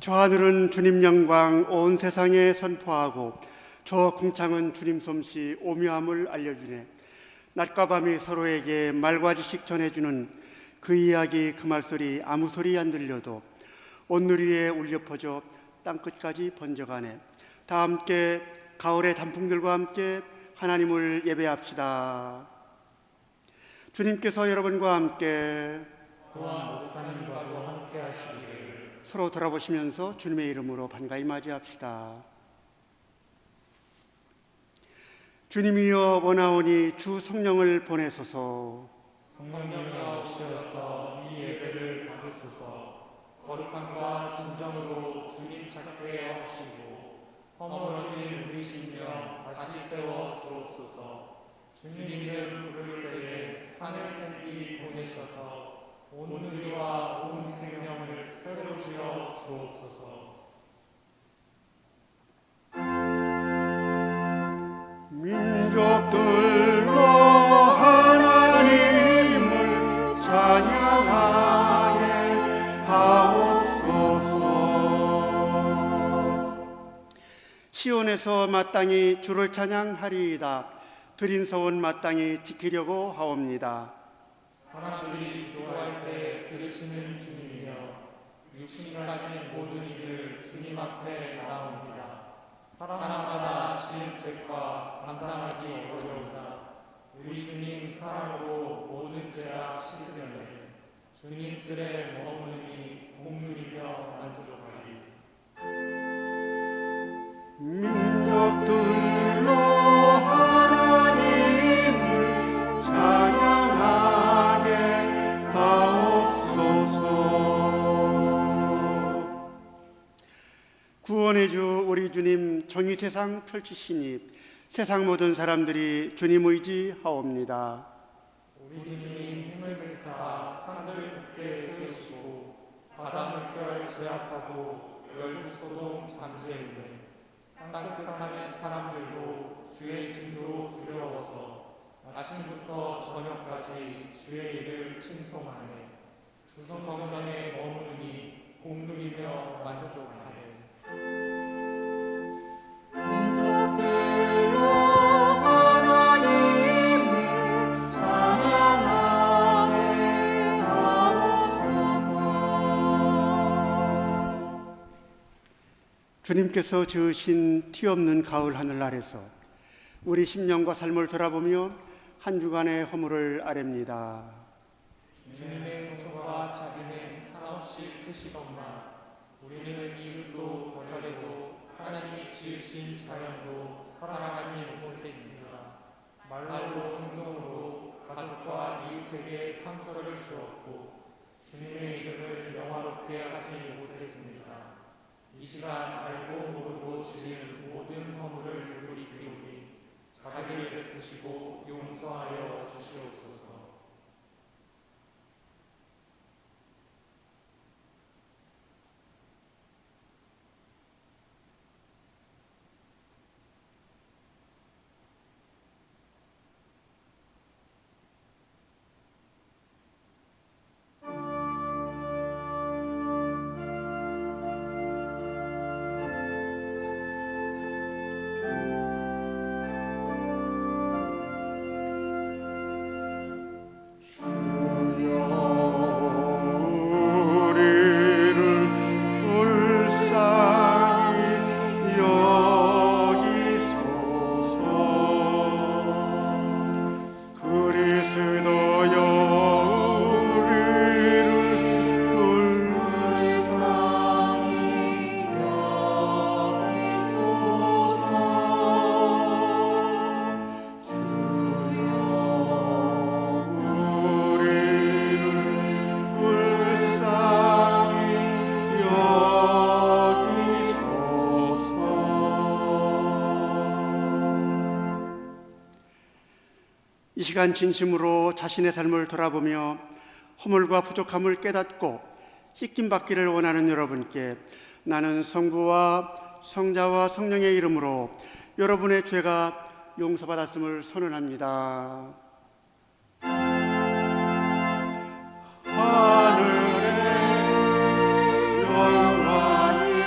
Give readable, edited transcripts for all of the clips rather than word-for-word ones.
저 하늘은 주님 영광 온 세상에 선포하고 저 궁창은 주님 솜씨 오묘함을 알려주네. 낮과 밤이 서로에게 말과 지식 전해주는 그 이야기 그 말소리 아무 소리 안 들려도 온누리 위에 울려 퍼져 땅끝까지 번져가네. 다 함께 가을의 단풍들과 함께 하나님을 예배합시다. 주님께서 여러분과 함께 또한 목사님과도 함께 하시기를. 서로 돌아보시면서 주님의 이름으로 반가이 맞이합시다. 주님이여 원하오니 주 성령을 보내소서. 성령님이여 오시어서 이 예배를 받으소서. 거룩함과 진정으로 주님 찾게 하시고 허물어진 우리 심령 다시 세워 주옵소서. 주님을 부를 때에 하늘 샘기 보내셔서 온 우리와 온 생명을 새로 지어 주옵소서. 민족들로 하나님을 찬양하게 하옵소서. 시온에서 마땅히 주를 찬양하리이다. 드린 소원 마땅히 지키려고 하옵니다. 사람들이 기도할 때 들으시는 주님이여, 육신 가진 모든 이들 주님 앞에 나옵니다. 사람마다 지은 죄과 감당하기 어려우나 우리 주님 사랑으로 모든 죄악 씻으려네. 주님 뜰에 머무르니 공누리며 만족하리. 민족들로 하나님을 찬양하게 하옵소서. 구원의 주 우리 주님 정의 세상 펼치시니 세상 모든 사람들이 주님 의지하옵니다. 우리 주님 힘을 쓰사 산들 굳게 세우시고 바다 물결 제압하고 열국 소동 잠재우네. 땅끝 사는 사람들도 주의 진도로 두려워서 아침부터 저녁까지 주의 일을 칭송하네. 주성전에 머무르니 공누리며 만족하네. 민족들로 하나님을 찬양하게 하옵소서. 주님께서 지으신 티 없는 가을 하늘 아래서 우리 심령과 삶을 돌아보며 한 주간의 허물을 아랩니다. 주님의 성소가 자비는 한없이 크시건만 우리는 이웃도 덜하게도 하나님이 지으신 자연도 사랑하지 못했습니다. 말로 행동으로 가족과 이웃에게 상처를 주었고 주님의 이름을 영화롭게 하지 못했습니다. 이 시간 알고 모르고 지은 모든 허물을 돌이키오니 자비를 베푸시고 용서하여 주시옵소서. 이 시간 진심으로 자신의 삶을 돌아보며 허물과 부족함을 깨닫고 씻김받기를 원하는 여러분께 나는 성부와 성자와 성령의 이름으로 여러분의 죄가 용서받았음을 선언합니다. 하늘에 영광이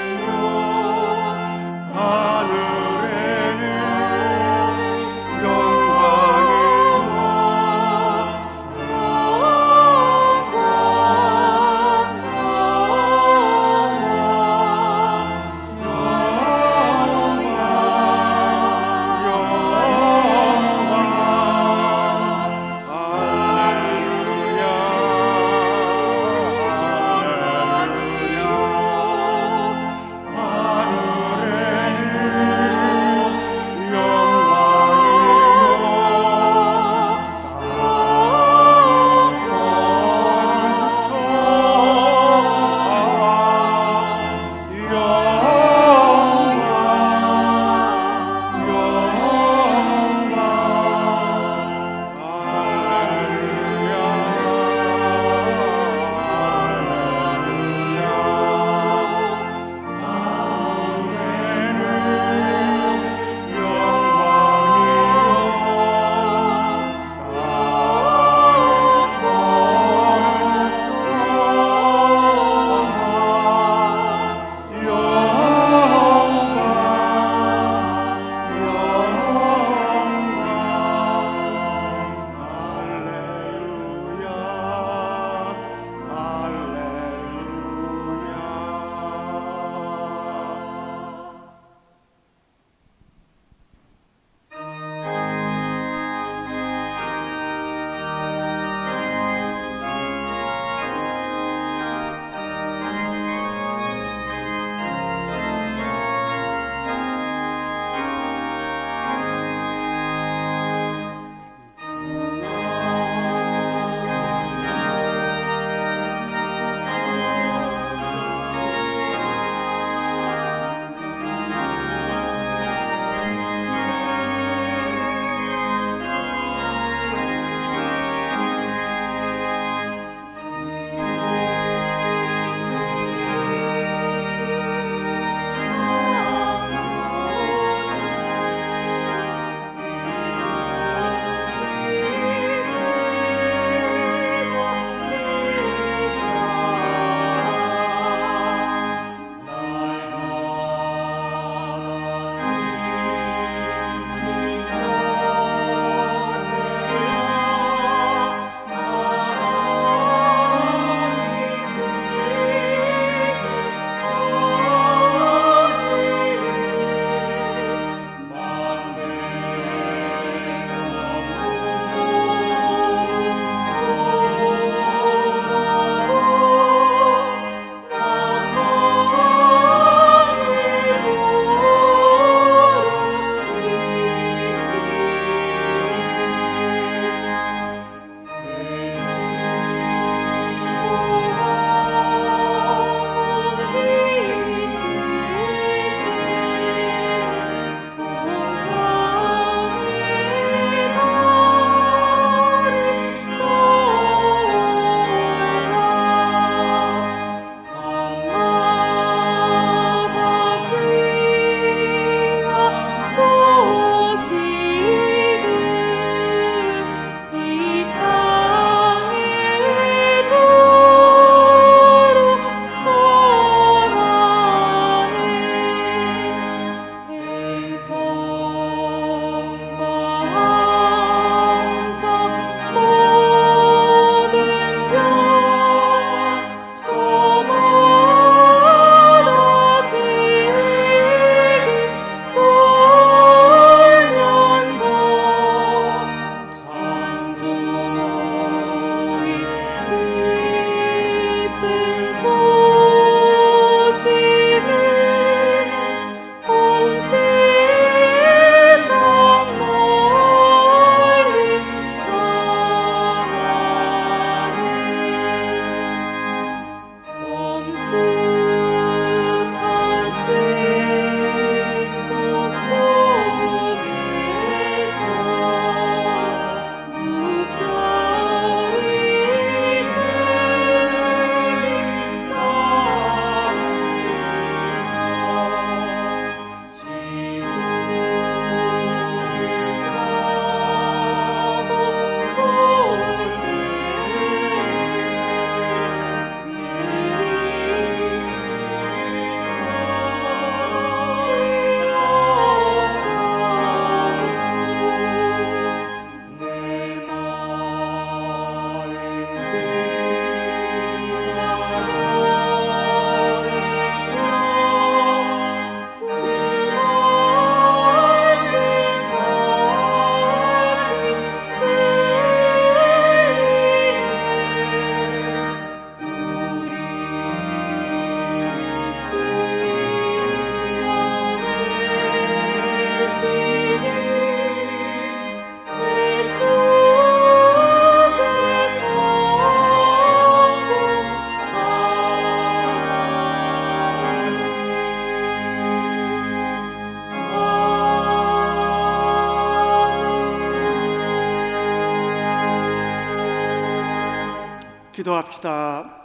기도합시다.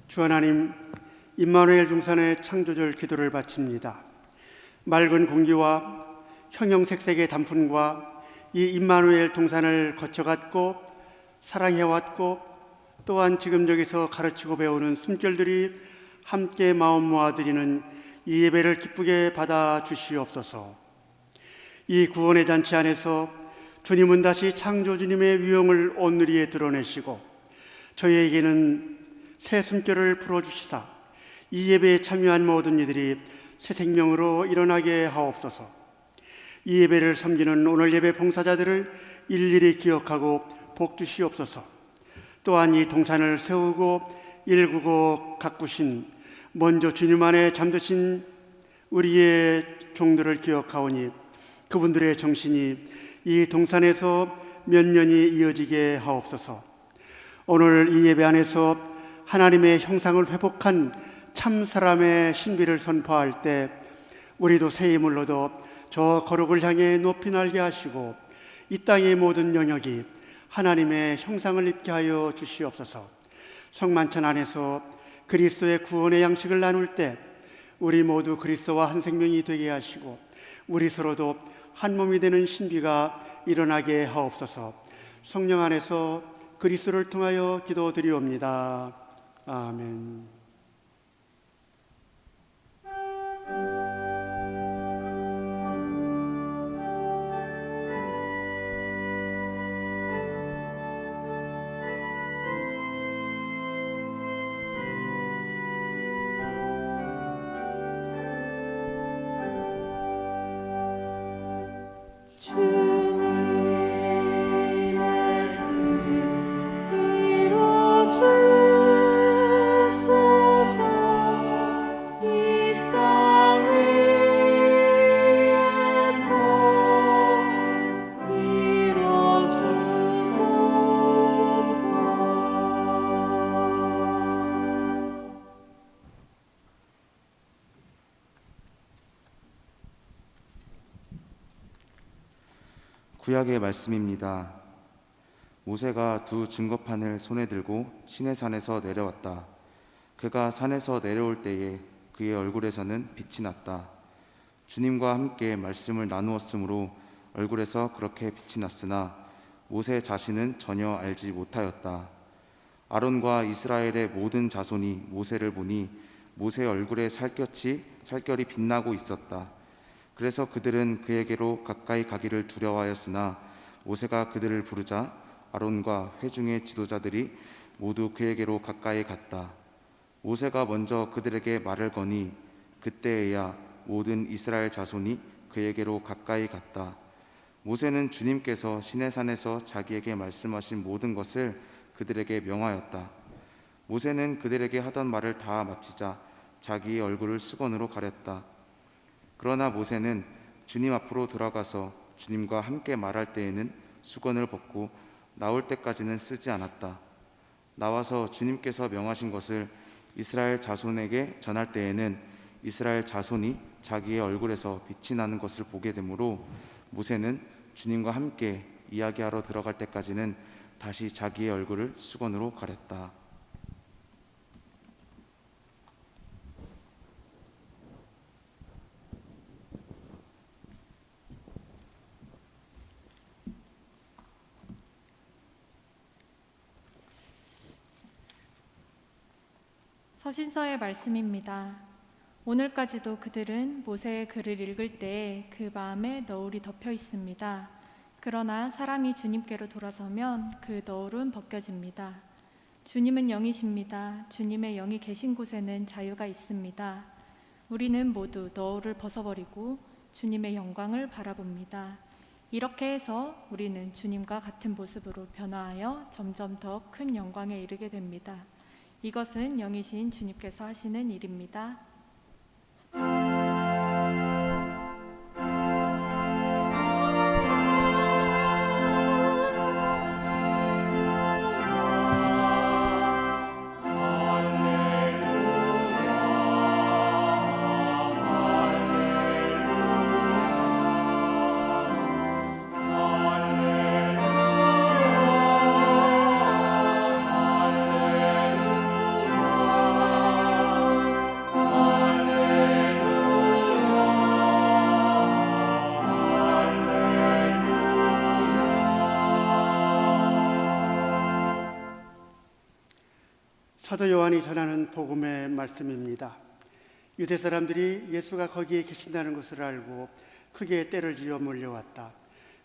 주 하나님, 임마누엘 중산의 창조절 기도를 바칩니다. 맑은 공기와 형형색색의 단풍과 이 임마누엘 동산을 거쳐갔고 사랑해왔고 또한 지금 여기서 가르치고 배우는 숨결들이 함께 마음 모아드리는 이 예배를 기쁘게 받아 주시옵소서. 이 구원의 잔치 안에서 주님은 다시 창조주님의 위엄을 온누리에 드러내시고 저희에게는 새 숨결을 풀어주시사 이 예배에 참여한 모든 이들이 새 생명으로 일어나게 하옵소서. 이 예배를 섬기는 오늘 예배 봉사자들을 일일이 기억하고 복 주시옵소서. 또한 이 동산을 세우고 일구고 가꾸신 먼저 주님 안에 잠드신 우리의 종들을 기억하오니 그분들의 정신이 이 동산에서 면면이 이어지게 하옵소서. 오늘 이 예배 안에서 하나님의 형상을 회복한 참 사람의 신비를 선포할 때 우리도 새 힘을 얻어 저 거룩을 향해 높이 날게 하시고 이 땅의 모든 영역이 하나님의 형상을 입게 하여 주시옵소서. 성만찬 안에서 그리스도의 구원의 양식을 나눌 때 우리 모두 그리스도와 한 생명이 되게 하시고 우리 서로도 한 몸이 되는 신비가 일어나게 하옵소서. 성령 안에서 그리스도를 통하여 기도드리옵니다. 아멘. 구약의 말씀입니다. 모세가 두 증거판을 손에 들고 시내산에서 내려왔다. 그가 산에서 내려올 때에 그의 얼굴에서는 빛이 났다. 주님과 함께 말씀을 나누었으므로 얼굴에서 그렇게 빛이 났으나 모세 자신은 전혀 알지 못하였다. 아론과 이스라엘의 모든 자손이 모세를 보니 모세의 얼굴에 살결이 빛나고 있었다. 그래서 그들은 그에게로 가까이 가기를 두려워하였으나 모세가 그들을 부르자 아론과 회중의 지도자들이 모두 그에게로 가까이 갔다. 모세가 먼저 그들에게 말을 거니 그때에야 모든 이스라엘 자손이 그에게로 가까이 갔다. 모세는 주님께서 시내산에서 자기에게 말씀하신 모든 것을 그들에게 명하였다. 모세는 그들에게 하던 말을 다 마치자 자기의 얼굴을 수건으로 가렸다. 그러나 모세는 주님 앞으로 들어가서 주님과 함께 말할 때에는 수건을 벗고 나올 때까지는 쓰지 않았다. 나와서 주님께서 명하신 것을 이스라엘 자손에게 전할 때에는 이스라엘 자손이 자기의 얼굴에서 빛이 나는 것을 보게 되므로 모세는 주님과 함께 이야기하러 들어갈 때까지는 다시 자기의 얼굴을 수건으로 가렸다. 서신서의 말씀입니다. 오늘까지도 그들은 모세의 글을 읽을 때 그 마음에 너울이 덮여 있습니다. 그러나 사람이 주님께로 돌아서면 그 너울은 벗겨집니다. 주님은 영이십니다. 주님의 영이 계신 곳에는 자유가 있습니다. 우리는 모두 너울을 벗어버리고 주님의 영광을 바라봅니다. 이렇게 해서 우리는 주님과 같은 모습으로 변화하여 점점 더 큰 영광에 이르게 됩니다. 이것은 영이신 주님께서 하시는 일입니다. 사도 요한이 전하는 복음의 말씀입니다. 유대 사람들이 예수가 거기에 계신다는 것을 알고 크게 떼를 지어 몰려왔다.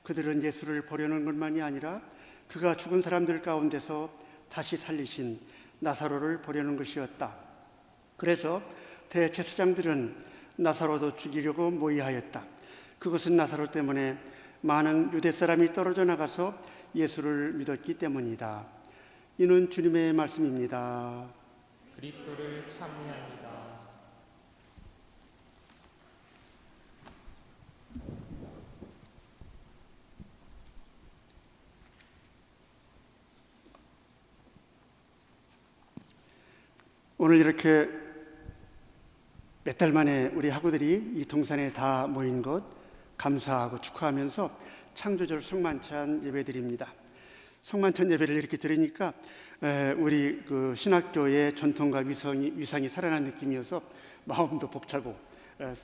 그들은 예수를 보려는 것만이 아니라 그가 죽은 사람들 가운데서 다시 살리신 나사로를 보려는 것이었다. 그래서 대제사장들은 나사로도 죽이려고 모의하였다. 그것은 나사로 때문에 많은 유대 사람이 떨어져 나가서 예수를 믿었기 때문이다. 이는 주님의 말씀입니다. 그리스도를 찬미합니다. 오늘 이렇게 몇 달 만에 우리 학우들이 이 동산에 다 모인 것 감사하고 축하하면서 창조절 성만찬 예배드립니다. 성만찬 예배를 이렇게 들으니까 우리 그 신학교의 전통과 위상이 살아난 느낌이어서 마음도 벅차고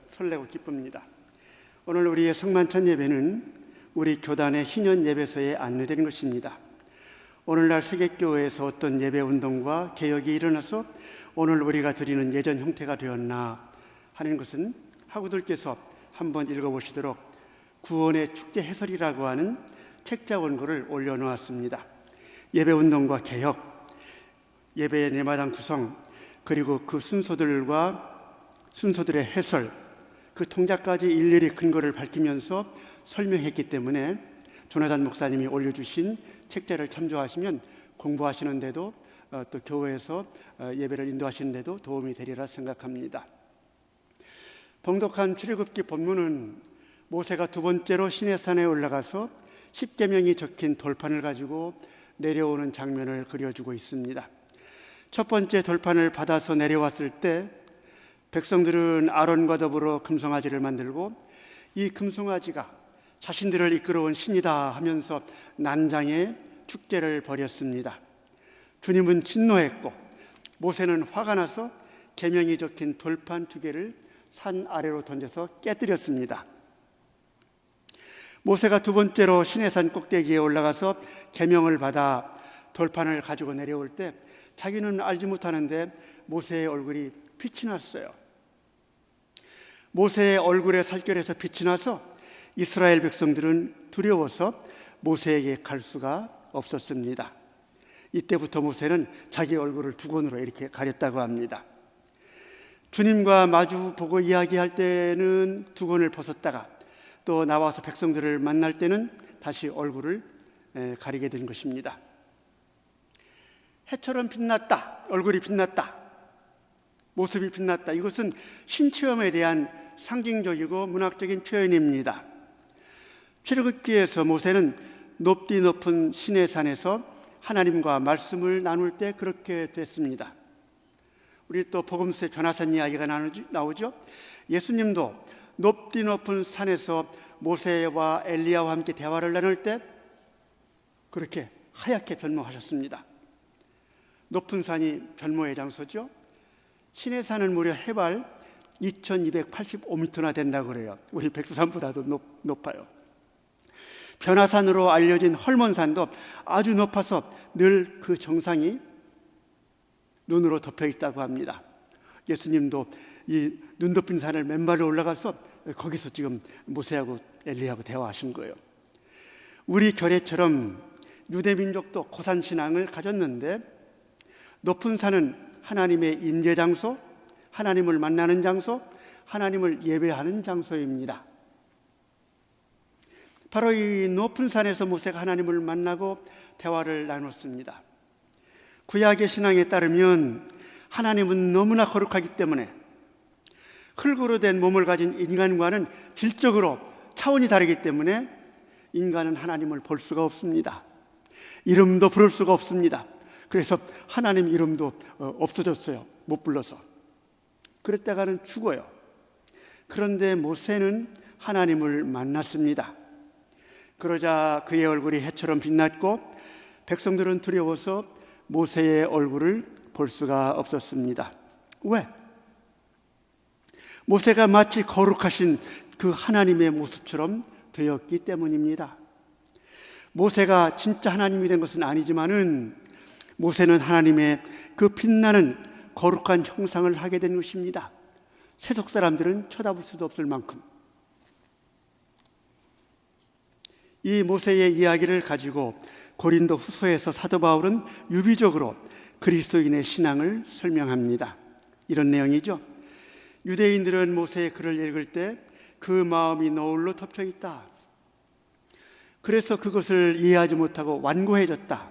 설레고 기쁩니다. 오늘 우리의 성만찬 예배는 우리 교단의 희년 예배소에 안내되는 것입니다. 오늘날 세계교회에서 어떤 예배 운동과 개혁이 일어나서 오늘 우리가 드리는 예전 형태가 되었나 하는 것은 학우들께서 한번 읽어보시도록 구원의 축제 해설이라고 하는 책자 원고를 올려놓았습니다. 예배 운동과 개혁, 예배의 내마당 구성, 그리고 그 순서들의 해설, 그 통작까지 일일이 근거를 밝히면서 설명했기 때문에 조나단 목사님이 올려주신 책자를 참조하시면 공부하시는데도 또 교회에서 예배를 인도하시는데도 도움이 되리라 생각합니다. 봉독한 출애굽기 본문은 모세가 두 번째로 시내산에 올라가서 십계명이 적힌 돌판을 가지고 내려오는 장면을 그려주고 있습니다. 첫 번째 돌판을 받아서 내려왔을 때 백성들은 아론과 더불어 금송아지를 만들고 이 금송아지가 자신들을 이끌어온 신이다 하면서 난장의 축제를 벌였습니다. 주님은 진노했고 모세는 화가 나서 계명이 적힌 돌판 두 개를 산 아래로 던져서 깨뜨렸습니다. 모세가 두 번째로 시내산 꼭대기에 올라가서 계명을 받아 돌판을 가지고 내려올 때 자기는 알지 못하는데 모세의 얼굴이 빛이 났어요. 모세의 얼굴에 살결에서 빛이 나서 이스라엘 백성들은 두려워서 모세에게 갈 수가 없었습니다. 이때부터 모세는 자기 얼굴을 두건으로 이렇게 가렸다고 합니다. 주님과 마주 보고 이야기할 때는 두건을 벗었다가 또 나와서 백성들을 만날 때는 다시 얼굴을 가리게 된 것입니다. 해처럼 빛났다, 얼굴이 빛났다, 모습이 빛났다. 이것은 신체험에 대한 상징적이고 문학적인 표현입니다. 출애굽기에서 모세는 높디 높은 시내산에서 하나님과 말씀을 나눌 때 그렇게 됐습니다. 우리 또 복음서에 조나산 이야기가 나오죠. 예수님도 높디 높은 산에서 모세와 엘리야와 함께 대화를 나눌 때 그렇게 하얗게 변모하셨습니다. 높은 산이 변모의 장소죠. 시내산은 무려 해발 2285m나 된다고 그래요. 우리 백두산보다도 높아요. 변화산으로 알려진 헐몬산도 아주 높아서 늘 그 정상이 눈으로 덮여 있다고 합니다. 예수님도 이 눈 덮인 산을 맨발로 올라가서 거기서 지금 모세하고 엘리야하고 대화하신 거예요. 우리 교례처럼 유대 민족도 고산 신앙을 가졌는데 높은 산은 하나님의 임재 장소, 하나님을 만나는 장소, 하나님을 예배하는 장소입니다. 바로 이 높은 산에서 모세가 하나님을 만나고 대화를 나눴습니다. 구약의 신앙에 따르면 하나님은 너무나 거룩하기 때문에 흙으로 된 몸을 가진 인간과는 질적으로 차원이 다르기 때문에 인간은 하나님을 볼 수가 없습니다. 이름도 부를 수가 없습니다. 그래서 하나님 이름도 없어졌어요. 못 불러서. 그랬다가는 죽어요. 그런데 모세는 하나님을 만났습니다. 그러자 그의 얼굴이 해처럼 빛났고 백성들은 두려워서 모세의 얼굴을 볼 수가 없었습니다. 왜? 모세가 마치 거룩하신 그 하나님의 모습처럼 되었기 때문입니다. 모세가 진짜 하나님이 된 것은 아니지만은 모세는 하나님의 그 빛나는 거룩한 형상을 하게 된 것입니다. 세속 사람들은 쳐다볼 수도 없을 만큼. 이 모세의 이야기를 가지고 고린도 후서에서 사도 바울은 유비적으로 그리스도인의 신앙을 설명합니다. 이런 내용이죠. 유대인들은 모세의 글을 읽을 때 그 마음이 너울로 덮여 있다. 그래서 그것을 이해하지 못하고 완고해졌다.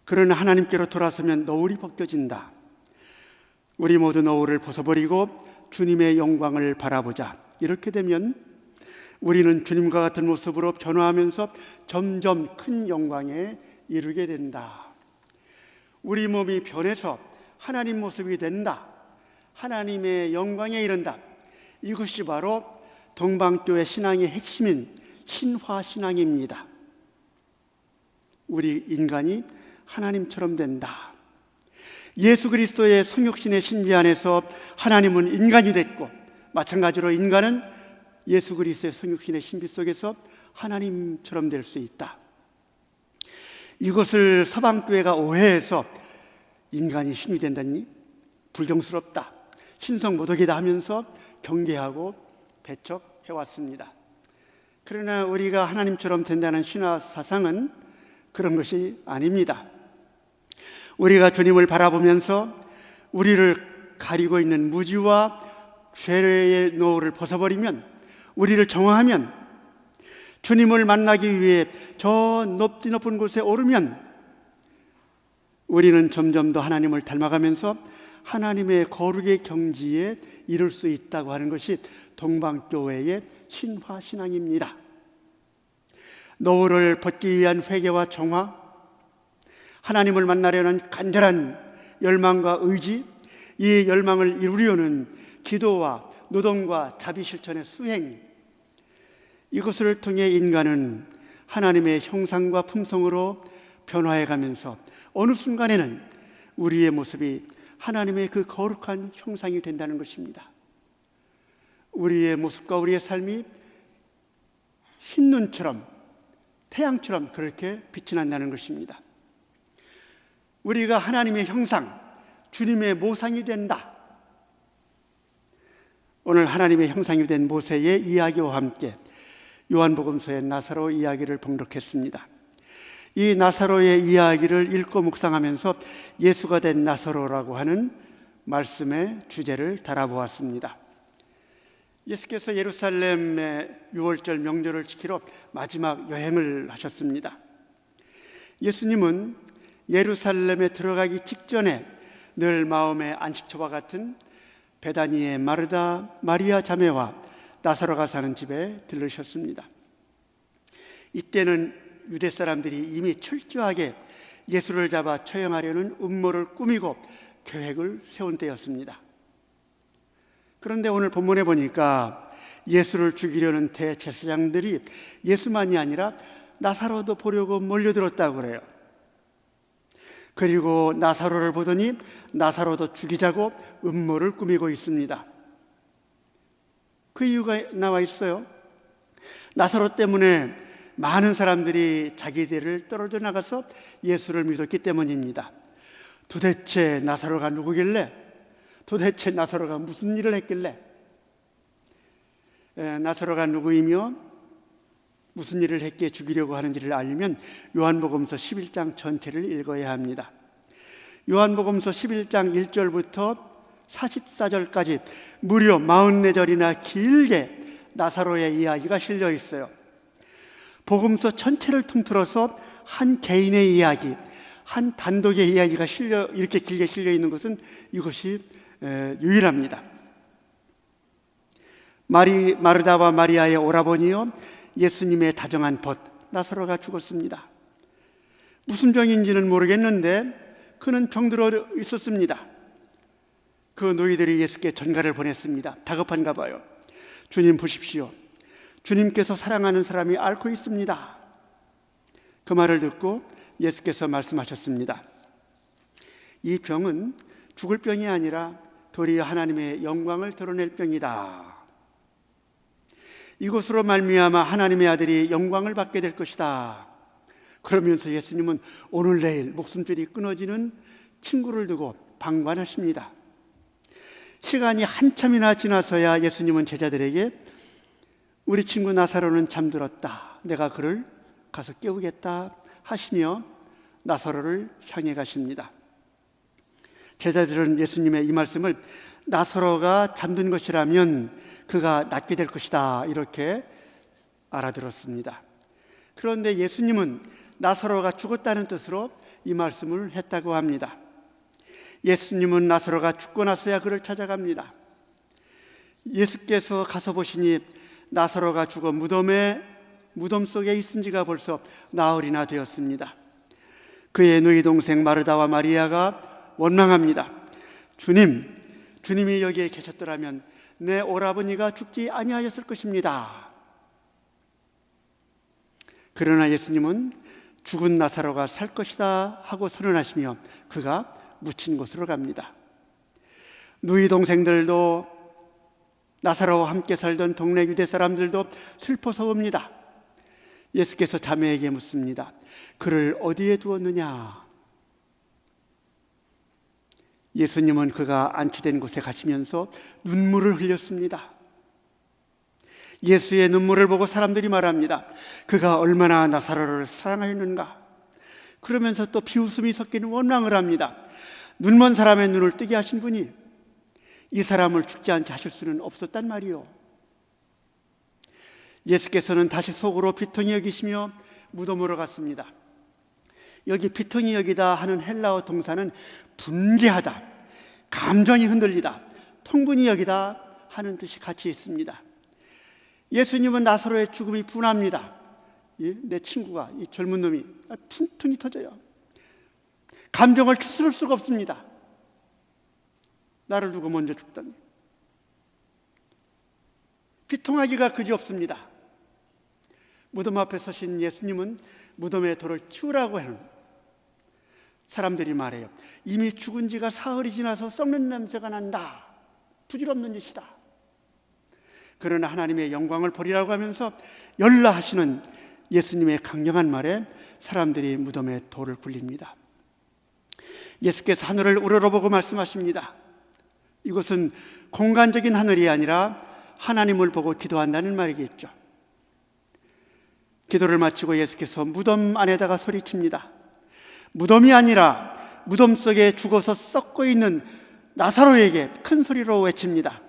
그러나 하나님께로 돌아서면 너울이 벗겨진다. 우리 모두 너울을 벗어버리고 주님의 영광을 바라보자. 이렇게 되면 우리는 주님과 같은 모습으로 변화하면서 점점 큰 영광에 이르게 된다. 우리 몸이 변해서 하나님 모습이 된다. 하나님의 영광에 이른다. 이것이 바로 동방교회 신앙의 핵심인 신화신앙입니다. 우리 인간이 하나님처럼 된다. 예수 그리스도의 성육신의 신비 안에서 하나님은 인간이 됐고, 마찬가지로 인간은 예수 그리스도의 성육신의 신비 속에서 하나님처럼 될 수 있다. 이것을 서방교회가 오해해서 인간이 신이 된다니 불경스럽다, 신성모독이다 하면서 경계하고 배척해왔습니다. 그러나 우리가 하나님처럼 된다는 신화 사상은 그런 것이 아닙니다. 우리가 주님을 바라보면서 우리를 가리고 있는 무지와 죄의 노를 벗어버리면, 우리를 정화하면, 주님을 만나기 위해 저 높은 곳에 오르면 우리는 점점 더 하나님을 닮아가면서 하나님의 거룩의 경지에 이룰 수 있다고 하는 것이 동방교회의 신화신앙입니다. 노를 벗기 위한 회개와 정화, 하나님을 만나려는 간절한 열망과 의지, 이 열망을 이루려는 기도와 노동과 자비 실천의 수행, 이것을 통해 인간은 하나님의 형상과 품성으로 변화해가면서 어느 순간에는 우리의 모습이 하나님의 그 거룩한 형상이 된다는 것입니다. 우리의 모습과 우리의 삶이 흰눈처럼, 태양처럼 그렇게 빛이 난다는 것입니다. 우리가 하나님의 형상, 주님의 모상이 된다. 오늘 하나님의 형상이 된 모세의 이야기와 함께 요한복음서의 나사로 이야기를 봉독했습니다. 이 나사로의 이야기를 읽고 묵상하면서 예수가 된 나사로라고 하는 말씀의 주제를 달아보았습니다. 예수께서 예루살렘의 유월절 명절을 지키러 마지막 여행을 하셨습니다. 예수님은 예루살렘에 들어가기 직전에 늘 마음의 안식처와 같은 베다니의 마르다, 마리아 자매와 나사로가 사는 집에 들르셨습니다. 이때는 유대 사람들이 이미 철저하게 예수를 잡아 처형하려는 음모를 꾸미고 계획을 세운 때였습니다. 그런데 오늘 본문에 보니까 예수를 죽이려는 대제사장들이 예수만이 아니라 나사로도 보려고 몰려들었다고 그래요. 그리고 나사로를 보더니 나사로도 죽이자고 음모를 꾸미고 있습니다. 그 이유가 나와 있어요. 나사로 때문에 많은 사람들이 자기들을 떨어져 나가서 예수를 믿었기 때문입니다. 도대체 나사로가 누구길래? 도대체 나사로가 무슨 일을 했길래? 나사로가 누구이며 무슨 일을 했기에 죽이려고 하는지를 알려면 요한복음서 11장 전체를 읽어야 합니다. 요한복음서 11장 1절부터 44절까지 무려 44절이나 길게 나사로의 이야기가 실려 있어요. 복음서 전체를 통틀어서 한 개인의 이야기, 한 단독의 이야기가 이렇게 길게 실려 있는 것은 이것이 유일합니다. 마르다와 마리아의 오라버니요, 예수님의 다정한 벗 나사로가 죽었습니다. 무슨 병인지는 모르겠는데 그는 병들어 있었습니다. 그 노이들이 예수께 전가를 보냈습니다. 다급한가 봐요. 주님 보십시오. 주님께서 사랑하는 사람이 앓고 있습니다. 그 말을 듣고 예수께서 말씀하셨습니다. 이 병은 죽을 병이 아니라 도리어 하나님의 영광을 드러낼 병이다. 이것으로 말미암아 하나님의 아들이 영광을 받게 될 것이다. 그러면서 예수님은 오늘 내일 목숨줄이 끊어지는 친구를 두고 방관하십니다. 시간이 한참이나 지나서야 예수님은 제자들에게 우리 친구 나사로는 잠들었다. 내가 그를 가서 깨우겠다 하시며 나사로를 향해 가십니다. 제자들은 예수님의 이 말씀을 나사로가 잠든 것이라면 그가 낫게 될 것이다 이렇게 알아들었습니다. 그런데 예수님은 나사로가 죽었다는 뜻으로 이 말씀을 했다고 합니다. 예수님은 나사로가 죽고 나서야 그를 찾아갑니다. 예수께서 가서 보시니 나사로가 죽어 무덤 속에 있은 지가 벌써 나흘이나 되었습니다. 그의 누이 동생 마르다와 마리아가 원망합니다. 주님이 여기에 계셨더라면 내 오라버니가 죽지 아니하였을 것입니다. 그러나 예수님은 죽은 나사로가 살 것이다 하고 선언하시며 그가 묻힌 곳으로 갑니다. 누이 동생들도 나사로와 함께 살던 동네 유대 사람들도 슬퍼서 옵니다. 예수께서 자매에게 묻습니다. 그를 어디에 두었느냐? 예수님은 그가 안치된 곳에 가시면서 눈물을 흘렸습니다. 예수의 눈물을 보고 사람들이 말합니다. 그가 얼마나 나사로를 사랑하였는가? 그러면서 또 비웃음이 섞이는 원망을 합니다. 눈먼 사람의 눈을 뜨게 하신 분이 이 사람을 죽지 않게 하실 수는 없었단 말이요. 예수께서는 다시 속으로 비통히 여기시며 무덤으로 갔습니다. 여기 비통히 여기다 하는 헬라어 동사는 분개하다, 감정이 흔들리다, 통분히 여기다 하는 뜻이 같이 있습니다. 예수님은 나사로의 죽음이 분합니다. 내 친구가, 이 젊은 놈이 퉁퉁이 터져요. 감정을 추스를 수가 없습니다. 나를 두고 먼저 죽다니. 비통하기가 그지없습니다. 무덤 앞에 서신 예수님은 무덤의 돌을 치우라고 하는 사람들이 말해요. 이미 죽은 지가 사흘이 지나서 썩는 냄새가 난다. 부질없는 짓이다. 그러나 하나님의 영광을 보리라고 하면서 열라하시는 예수님의 강력한 말에 사람들이 무덤에 돌을 굴립니다. 예수께서 하늘을 우러러보고 말씀하십니다. 이것은 공간적인 하늘이 아니라 하나님을 보고 기도한다는 말이겠죠. 기도를 마치고 예수께서 무덤 안에다가 소리칩니다. 무덤이 아니라 무덤 속에 죽어서 썩고 있는 나사로에게 큰 소리로 외칩니다.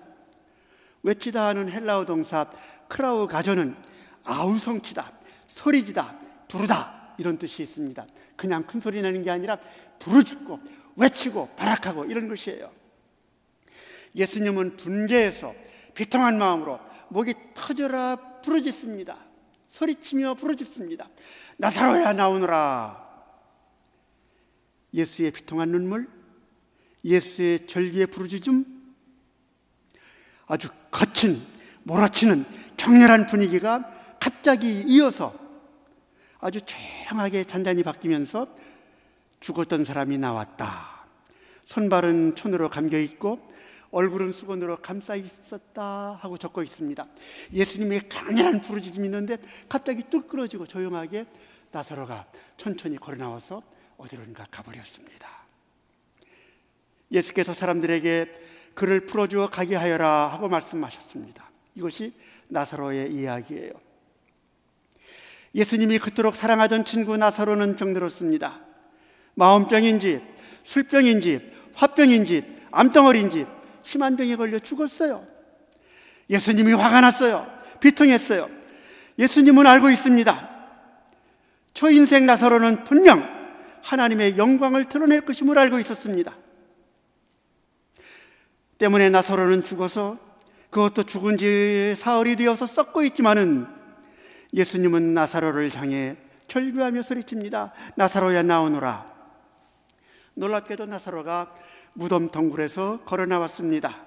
외치다 하는 헬라어 동사 크라우 가조는 아우성키다, 소리지다, 부르다 이런 뜻이 있습니다. 그냥 큰 소리 내는 게 아니라 부르짖고 외치고 발악하고 이런 것이에요. 예수님은 분개해서 비통한 마음으로 목이 터져라 부르짖습니다. 소리치며 부르짖습니다. 나사로야 나오너라. 예수의 비통한 눈물, 예수의 절기의 부르짖음, 아주 거친 몰아치는 격렬한 분위기가 갑자기 이어서 아주 조용하게 잔잔히 바뀌면서 죽었던 사람이 나왔다. 손발은 천으로 감겨있고 얼굴은 수건으로 감싸 있었다 하고 적고 있습니다. 예수님의 강렬한 부르짖음이 있는데 갑자기 뚝 끊어지고 조용하게 나사로가 천천히 걸어 나와서 어디론가 가버렸습니다. 예수께서 사람들에게 그를 풀어주어 가게 하여라 하고 말씀하셨습니다. 이것이 나사로의 이야기예요. 예수님이 그토록 사랑하던 친구 나사로는 병들었습니다. 마음병인지 술병인지 화병인지 암덩어리인지 심한 병에 걸려 죽었어요. 예수님이 화가 났어요. 비통했어요. 예수님은 알고 있습니다. 초인생 나사로는 분명 하나님의 영광을 드러낼 것임을 알고 있었습니다. 때문에 나사로는 죽어서 그것도 죽은 지 사흘이 되어서 썩고 있지만은 예수님은 나사로를 향해 절규하며 소리칩니다. 나사로야 나오너라. 놀랍게도 나사로가 무덤 덩굴에서 걸어 나왔습니다.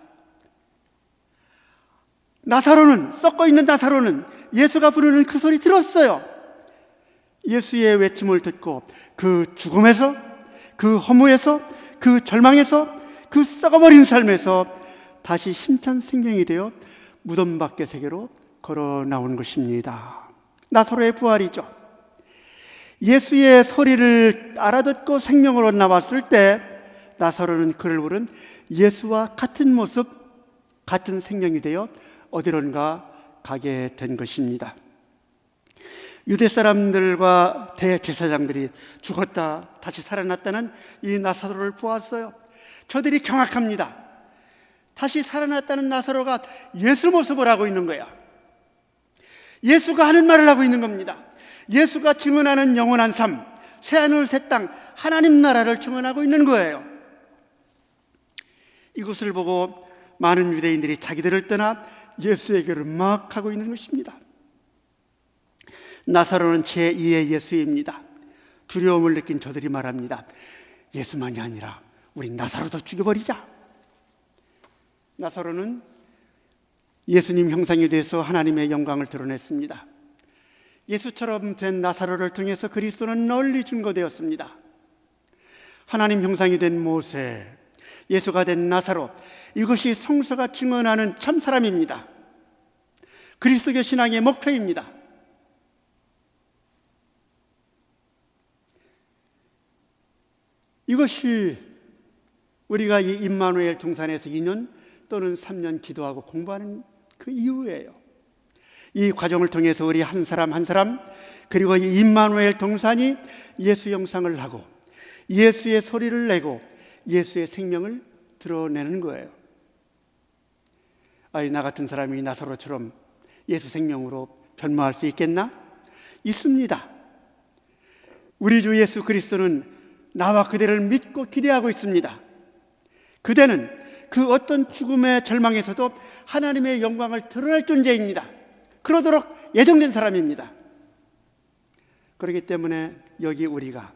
나사로는, 썩고 있는 나사로는 예수가 부르는 그 소리 들었어요. 예수의 외침을 듣고 그 죽음에서, 그 허무에서, 그 절망에서, 그 썩어버린 삶에서 다시 힘찬 생명이 되어 무덤 밖의 세계로 걸어 나온 것입니다. 나사로의 부활이죠. 예수의 소리를 알아듣고 생명으로 나왔을 때 나사로는 그를 부른 예수와 같은 모습, 같은 생명이 되어 어디론가 가게 된 것입니다. 유대 사람들과 대제사장들이 죽었다 다시 살아났다는 이 나사로를 보았어요. 저들이 경악합니다. 다시 살아났다는 나사로가 예수 모습을 하고 있는 거야. 예수가 하는 말을 하고 있는 겁니다. 예수가 증언하는 영원한 삶, 새하늘 새 땅, 하나님 나라를 증언하고 있는 거예요. 이것을 보고 많은 유대인들이 자기들을 떠나 예수에게로 막 가고 있는 것입니다. 나사로는 제2의 예수입니다. 두려움을 느낀 저들이 말합니다. 예수만이 아니라 우리 나사로도 죽여버리자. 나사로는 예수님 형상이 돼서 하나님의 영광을 드러냈습니다. 예수처럼 된 나사로를 통해서 그리스도는 널리 증거되었습니다. 하나님 형상이 된 모세, 예수가 된 나사로, 이것이 성서가 증언하는 참 사람입니다. 그리스도교 신앙의 목표입니다. 이것이 우리가 이 임마누엘 동산에서 2년 또는 3년 기도하고 공부하는 그 이유예요. 이 과정을 통해서 우리 한 사람 한 사람, 그리고 이 임마누엘 동산이 예수 형상을 하고 예수의 소리를 내고 예수의 생명을 드러내는 거예요. 나 같은 사람이 나사로처럼 예수 생명으로 변모할 수 있겠나? 있습니다. 우리 주 예수 그리스도는 나와 그대를 믿고 기대하고 있습니다. 그대는 그 어떤 죽음의 절망에서도 하나님의 영광을 드러낼 존재입니다. 그러도록 예정된 사람입니다. 그렇기 때문에 여기 우리가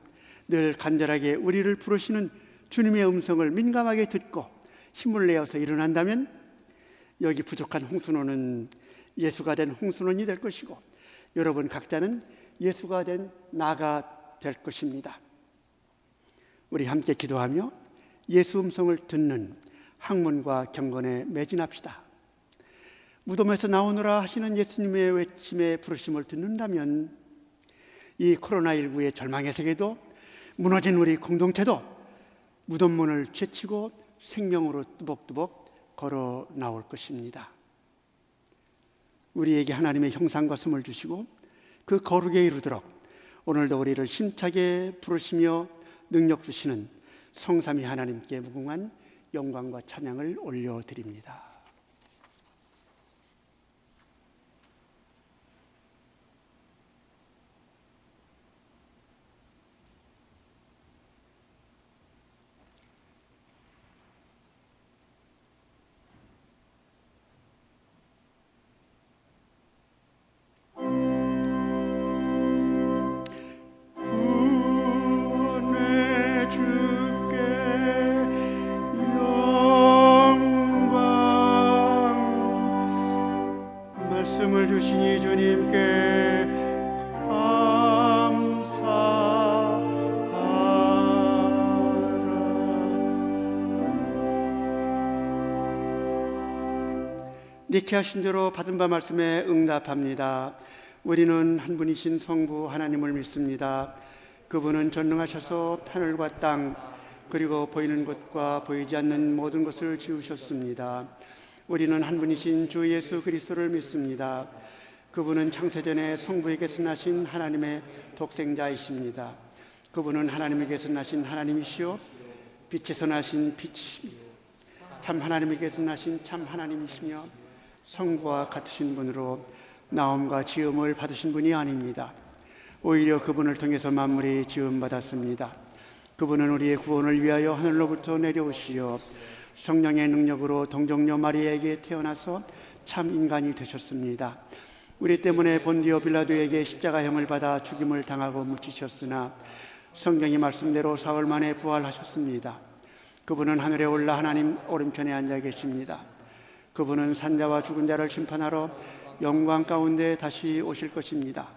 늘 간절하게 우리를 부르시는 주님의 음성을 민감하게 듣고 힘을 내어서 일어난다면 여기 부족한 홍순호는 예수가 된 홍순원이 될 것이고 여러분 각자는 예수가 된 나가 될 것입니다. 우리 함께 기도하며 예수 음성을 듣는 학문과 경건에 매진합시다. 무덤에서 나오느라 하시는 예수님의 외침의 부르심을 듣는다면 이 코로나19의 절망의 세계도 무너진 우리 공동체도 무덤 문을 제치고 생명으로 뚜벅뚜벅 걸어 나올 것입니다. 우리에게 하나님의 형상과 숨을 주시고 그 거룩에 이르도록 오늘도 우리를 힘차게 부르시며 능력 주시는 성삼위 하나님께 무궁한 영광과 찬양을 올려드립니다. 말씀을 주시니 주님께 감사하라. 니케아 신조로 받은 바 말씀에 응답합니다. 우리는 한 분이신 성부 하나님을 믿습니다. 그분은 전능하셔서 하늘과 땅 그리고 보이는 것과 보이지 않는 모든 것을 지으셨습니다. 우리는 한 분이신 주 예수 그리스도를 믿습니다. 그분은 창세전에 성부에게서 나신 하나님의 독생자이십니다. 그분은 하나님에게서 나신 하나님이시요 빛에서 나신 빛이십니다. 참 하나님에게서 나신 참 하나님이시며 성부와 같으신 분으로 나옴과 지음을 받으신 분이 아닙니다. 오히려 그분을 통해서 만물이 지음받았습니다. 그분은 우리의 구원을 위하여 하늘로부터 내려오시어 성령의 능력으로 동정녀 마리아에게 태어나서 참 인간이 되셨습니다. 우리 때문에 본디오 빌라도에게 십자가형을 받아 죽임을 당하고 묻히셨으나 성경의 말씀대로 사흘 만에 부활하셨습니다. 그분은 하늘에 올라 하나님 오른편에 앉아 계십니다. 그분은 산자와 죽은 자를 심판하러 영광 가운데 다시 오실 것입니다.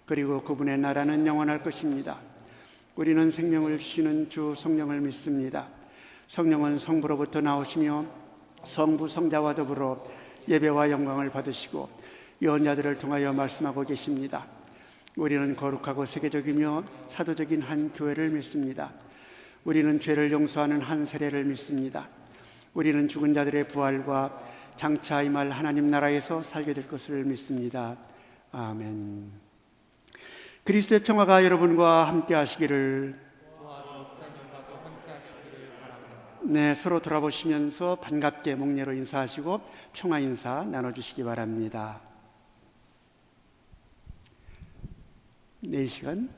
그리고 그분의 나라는 영원할 것입니다. 우리는 생명을 주시는 주 성령을 믿습니다. 성령은 성부로부터 나오시며 성부 성자와 더불어 예배와 영광을 받으시고 예언자들을 통하여 말씀하고 계십니다. 우리는 거룩하고 세계적이며 사도적인 한 교회를 믿습니다. 우리는 죄를 용서하는 한 세례를 믿습니다. 우리는 죽은 자들의 부활과 장차 임할 하나님 나라에서 살게 될 것을 믿습니다. 아멘. 그리스도의 평화가 여러분과 함께 하시기를. 또한 목사님과도 함께 하시기를 바랍니다. 네, 서로 돌아보시면서 반갑게 목례로 인사하시고 평화 인사 나눠주시기 바랍니다. 네, 이 시간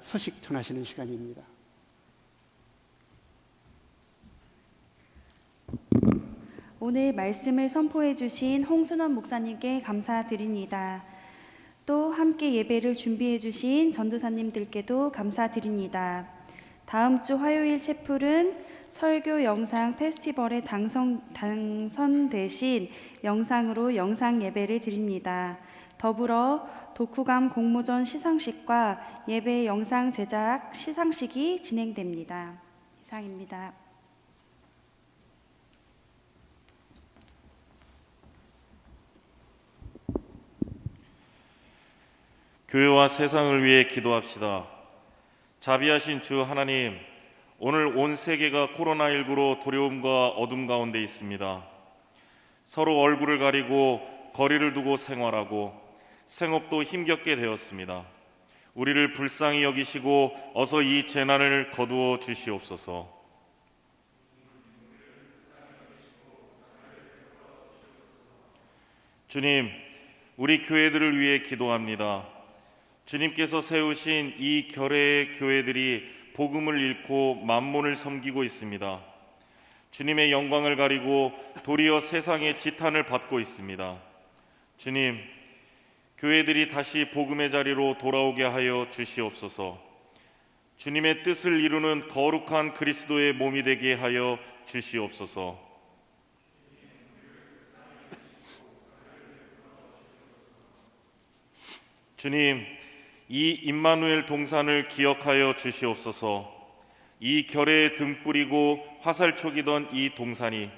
소식 전하시는 시간입니다. 오늘 말씀을 선포해 주신 홍순원 목사님께 감사드립니다. 또 함께 예배를 준비해 주신 전도사님들께도 감사드립니다. 다음 주 화요일 채플은 설교 영상 페스티벌에 당선되신 영상으로 영상 예배를 드립니다. 더불어 독후감 공모전 시상식과 예배 영상 제작 시상식이 진행됩니다. 이상입니다. 교회와 세상을 위해 기도합시다. 자비하신 주 하나님, 오늘 온 세계가 코로나19로 두려움과 어둠 가운데 있습니다. 서로 얼굴을 가리고 거리를 두고 생활하고 생업도 힘겹게 되었습니다. 우리를 불쌍히 여기시고 어서 이 재난을 거두어 주시옵소서. 주님, 우리 교회들을 위해 기도합니다. 주님께서 세우신 이 결의의 교회들이 복음을 잃고 만몬을 섬기고 있습니다. 주님의 영광을 가리고 도리어 세상의 지탄을 받고 있습니다. 주님, 교회들이 다시 복음의 자리로 돌아오게 하여 주시옵소서. 주님의 뜻을 이루는 거룩한 그리스도의 몸이 되게 하여 주시옵소서. 주님, 이 임마누엘 동산을 기억하여 주시옵소서. 이 결의에 등불이고 화살촉이던 이 동산이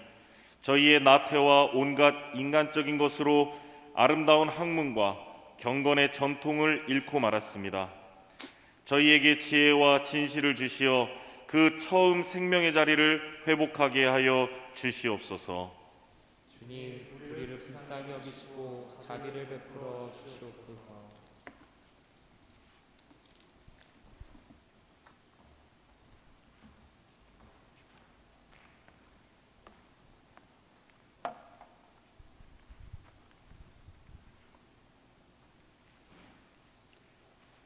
저희의 나태와 온갖 인간적인 것으로 아름다운 학문과 경건의 전통을 잃고 말았습니다. 저희에게 지혜와 진실을 주시어 그 처음 생명의 자리를 회복하게 하여 주시옵소서. 주님, 우리를 불쌍히 여기시고 자비를 베풀어 주시옵소서.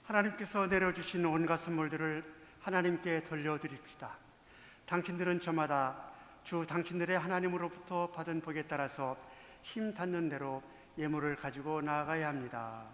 하나님께서 내려주신 온갖 선물들을 하나님께 돌려드립시다. 당신들은 저마다 주 당신들의 하나님으로부터 받은 복에 따라서 힘 닿는 대로 예물을 가지고 나아가야 합니다.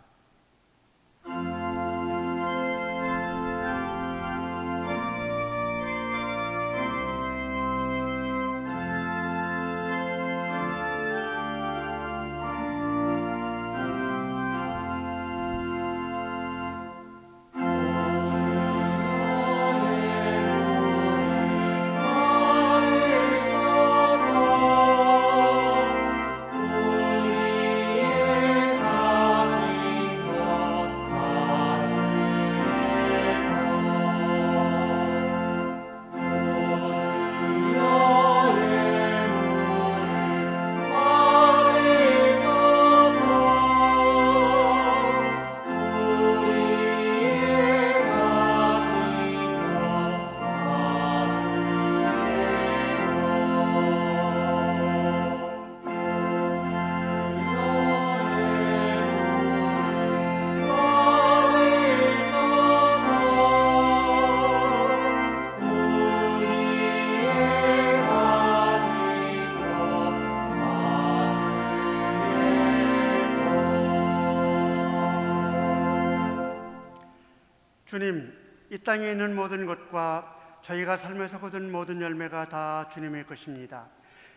주님, 이 땅에 있는 모든 것과 저희가 삶에서 거둔 모든 열매가 다 주님의 것입니다.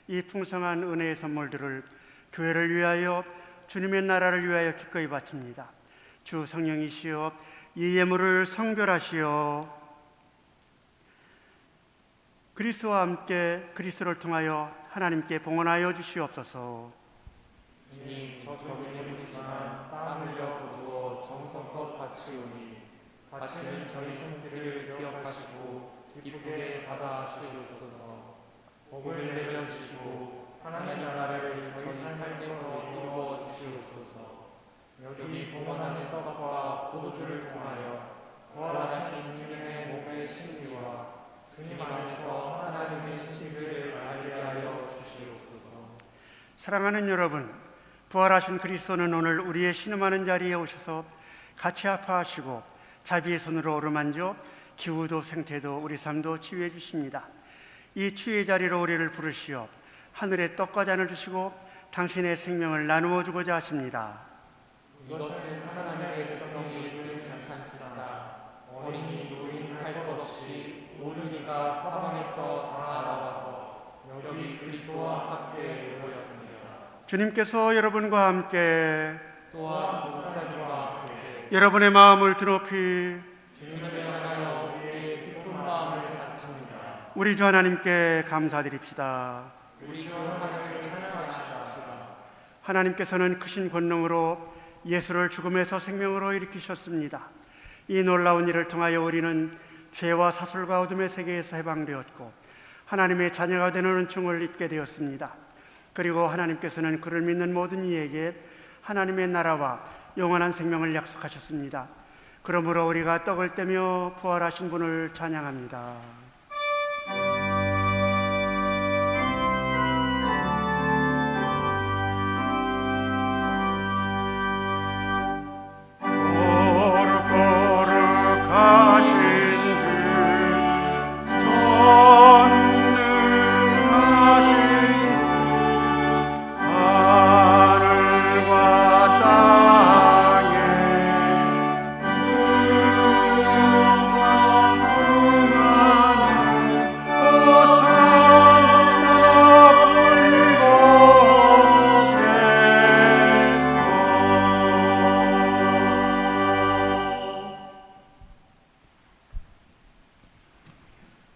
이 풍성한 은혜의 선물들을 교회를 위하여 주님의 나라를 위하여 기꺼이 바칩니다. 주 성령이시여, 이 예물을 성별하시어 그리스도와 함께 그리스도를 통하여 하나님께 봉헌하여 주시옵소서. 주님, 저 적은 예물이지만 땀 흘려 거두어 정성껏 바치오니 바치는 저희 손길을 기억하시고 기쁘게 받아주시옵소서. 복을 내려주시고 하나님 나라를 저희 삶에서 이루어 주시옵소서. 여기 봉헌하는 떡과 포도주를 통하여 부활하신 주님의 몸의 신비와 주님 안에서 하나님의 신비를 알게 하여 주시옵소서. 사랑하는 여러분, 부활하신 그리스도는 오늘 우리의 신음하는 자리에 오셔서 같이 아파하시고 자비의 손으로 어루만져 기후도 생태도 우리 삶도 치유해 주십니다. 이 치유의 자리로 우리를 부르시어 하늘의 떡과 잔을 주시고 당신의 생명을 나누어 주고자 하십니다. 이것은 하나님의 백성이 이루는 잔치사 어린이 노인 할 것 없이 모든 이가 사방에서 다 나와서 여기 그리스도와 함께 모였습니다. 주님께서 여러분과 함께 또한 목사님과 함께 여러분의 마음을 드높이 주님을 향하여 우리의 기쁜 마음을 바칩니다. 우리 주 하나님께 감사드립시다. 우리 주 하나님을 찬양합시다. 하나님께서는 크신 권능으로 예수를 죽음에서 생명으로 일으키셨습니다. 이 놀라운 일을 통하여 우리는 죄와 사슬과 어둠의 세계에서 해방되었고 하나님의 자녀가 되는 은총을 입게 되었습니다. 그리고 하나님께서는 그를 믿는 모든 이에게 하나님의 나라와 영원한 생명을 약속하셨습니다. 그러므로 우리가 떡을 떼며 부활하신 분을 찬양합니다.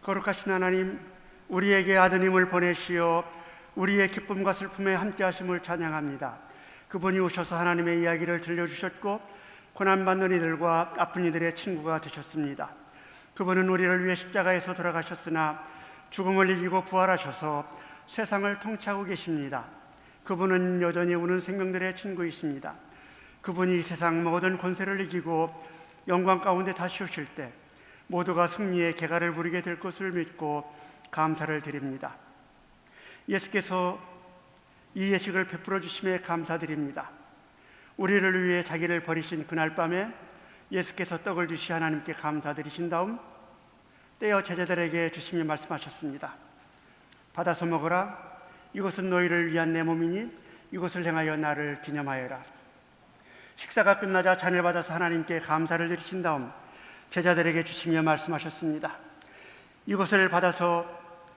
거룩하신 하나님, 우리에게 아드님을 보내시어 우리의 기쁨과 슬픔에 함께 하심을 찬양합니다. 그분이 오셔서 하나님의 이야기를 들려주셨고 고난받는 이들과 아픈 이들의 친구가 되셨습니다. 그분은 우리를 위해 십자가에서 돌아가셨으나 죽음을 이기고 부활하셔서 세상을 통치하고 계십니다. 그분은 여전히 우는 생명들의 친구이십니다. 그분이 세상 모든 권세를 이기고 영광 가운데 다시 오실 때 모두가 승리의 계가를 부리게 될 것을 믿고 감사를 드립니다. 예수께서 이 예식을 베풀어 주심에 감사드립니다. 우리를 위해 자기를 버리신 그날 밤에 예수께서 떡을 주시 하나님께 감사드리신 다음 떼어 제자들에게 주시며 말씀하셨습니다. 받아서 먹으라. 이것은 너희를 위한 내 몸이니 이것을 행하여 나를 기념하여라. 식사가 끝나자 잔을 받아서 하나님께 감사를 드리신 다음 제자들에게 주시며 말씀하셨습니다. 이것을 받아서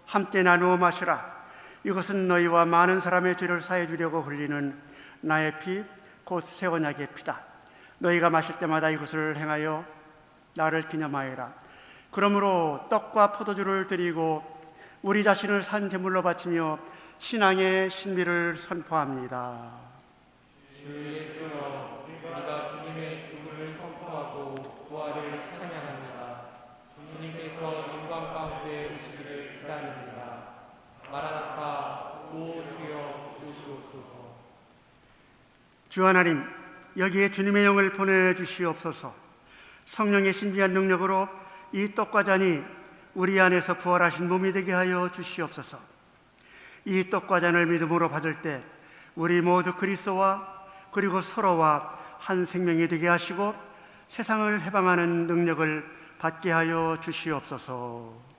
함께 나누어 마시라. 이것은 너희와 많은 사람의 죄를 사해 주려고 흘리는 나의 피, 곧 새 언약의 피다. 너희가 마실 때마다 이것을 행하여 나를 기념하여라. 그러므로 떡과 포도주를 드리고 우리 자신을 산 제물로 바치며 신앙의 신비를 선포합니다. 주 예수여, 우리가 주님의 죽음을 선포하고 부활을 찬양합니다. 주님께서 영광 가운데 오시기를 기다립니다. 마라나타, 오 주여 오시옵소서. 주 하나님, 여기에 주님의 영을 보내주시옵소서. 성령의 신비한 능력으로 이 떡과 잔이 우리 안에서 부활하신 몸이 되게 하여 주시옵소서. 이 떡과 잔을 믿음으로 받을 때 우리 모두 그리스도와 그리고 서로와 한 생명이 되게 하시고 세상을 해방하는 능력을 받게 하여 주시옵소서.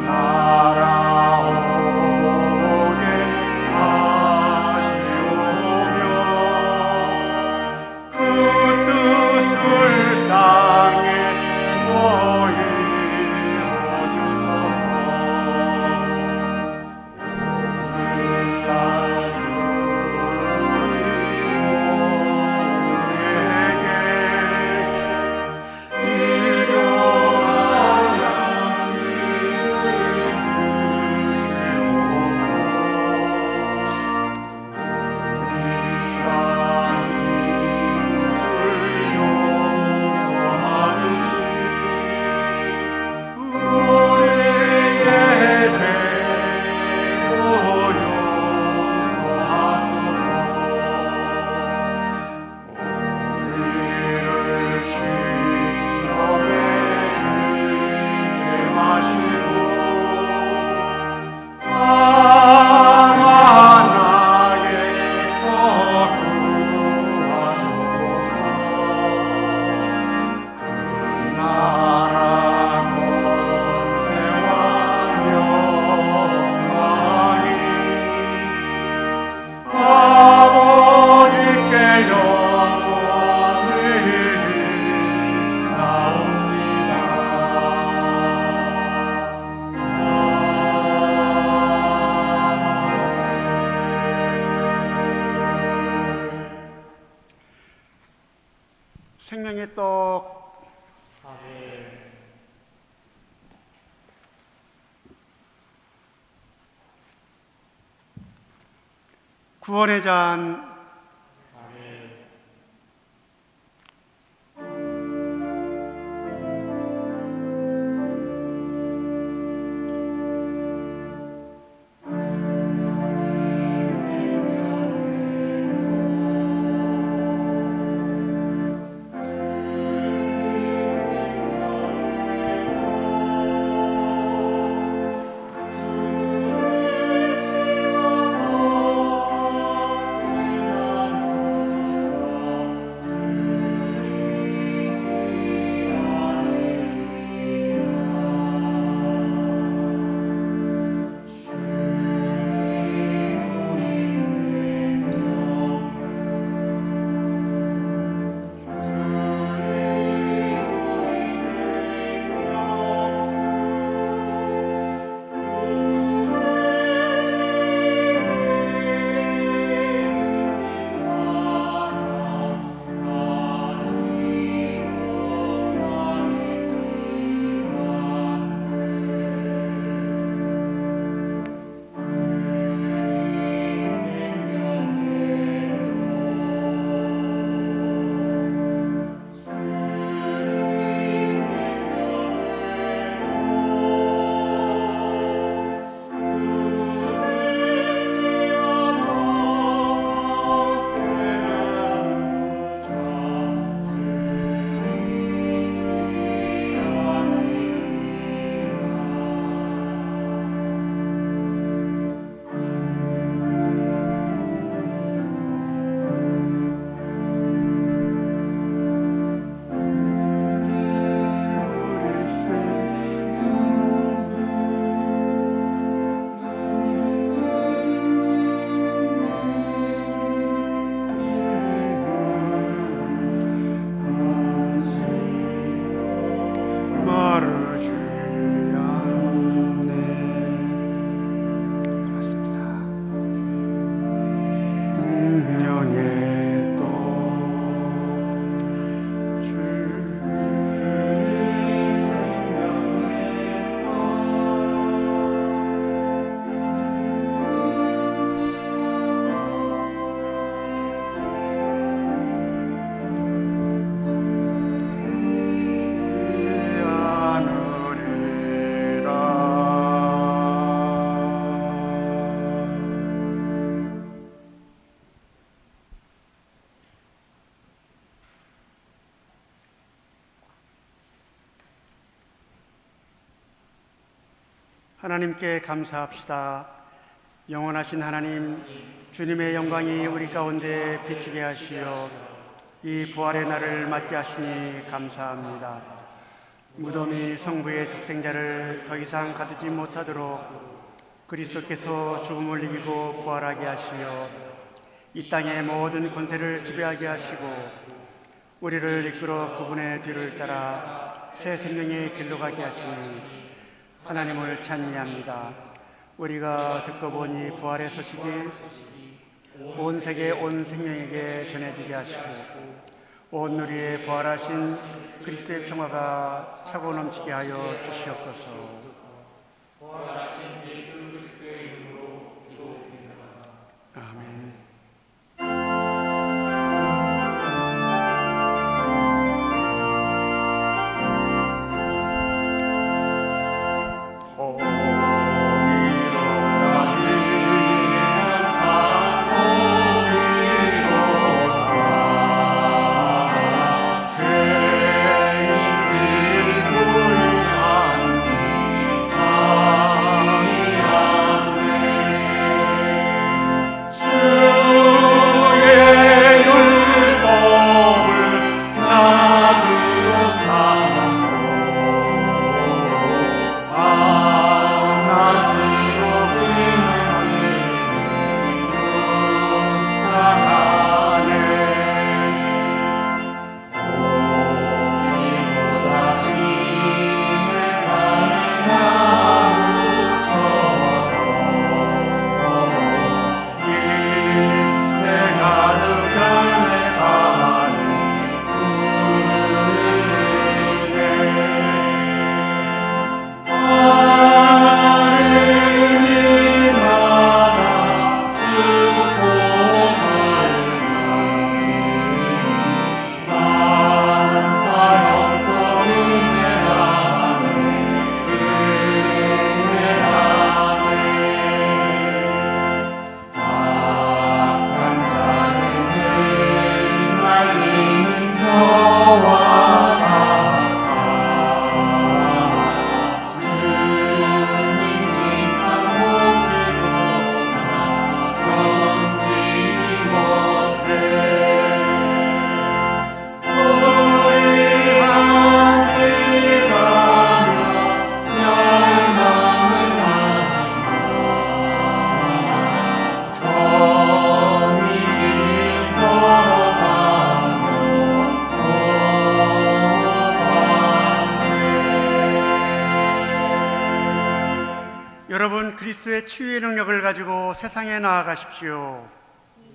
나라 오게 생명의 떡 아멘. 구원의 잔 아멘. 마르지 않네. 고맙습니다. 생명의 떡 주님 생명의 떡 하나님께 감사합시다. 영원하신 하나님, 주님의 영광이 우리 가운데 비추게 하시어 이 부활의 날을 맞게 하시니 감사합니다. 무덤이 성부의 독생자를 더 이상 가두지 못하도록 그리스도께서 죽음을 이기고 부활하게 하시어 이 땅의 모든 권세를 지배하게 하시고 우리를 이끌어 그분의 뒤를 따라 새 생명의 길로 가게 하시니 하나님을 찬미합니다. 우리가 듣고 보니 부활의 소식이 온 세계 온 생명에게 전해지게 하시고 온 누리에 부활하신 그리스도의 평화가 차고 넘치게 하여 주시옵소서. 부활하신 예수 그리스도의 이름으로 기도드립니다. 아멘. 주 그리스도의 치유의 능력을 가지고 세상에 나아가십시오.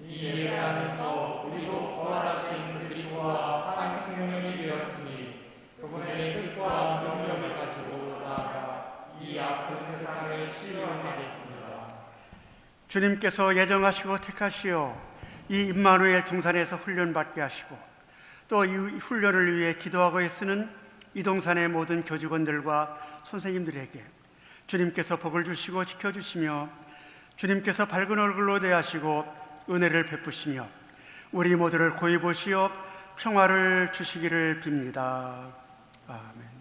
이 예배하면서 우리도 부활하신 그리스도와 한 생명이 되었으니 그분의 뜻과 능력을 가지고 나아가 이 아픈 세상을 치유하겠습니다. 주님께서 예정하시고 택하시어 이 임마누엘 등산에서 훈련받게 하시고 또 이 훈련을 위해 기도하고 애쓰는 이동산의 모든 교직원들과 선생님들에게 주님께서 복을 주시고 지켜주시며 주님께서 밝은 얼굴로 대하시고 은혜를 베푸시며 우리 모두를 고이 보시어 평화를 주시기를 빕니다. 아멘.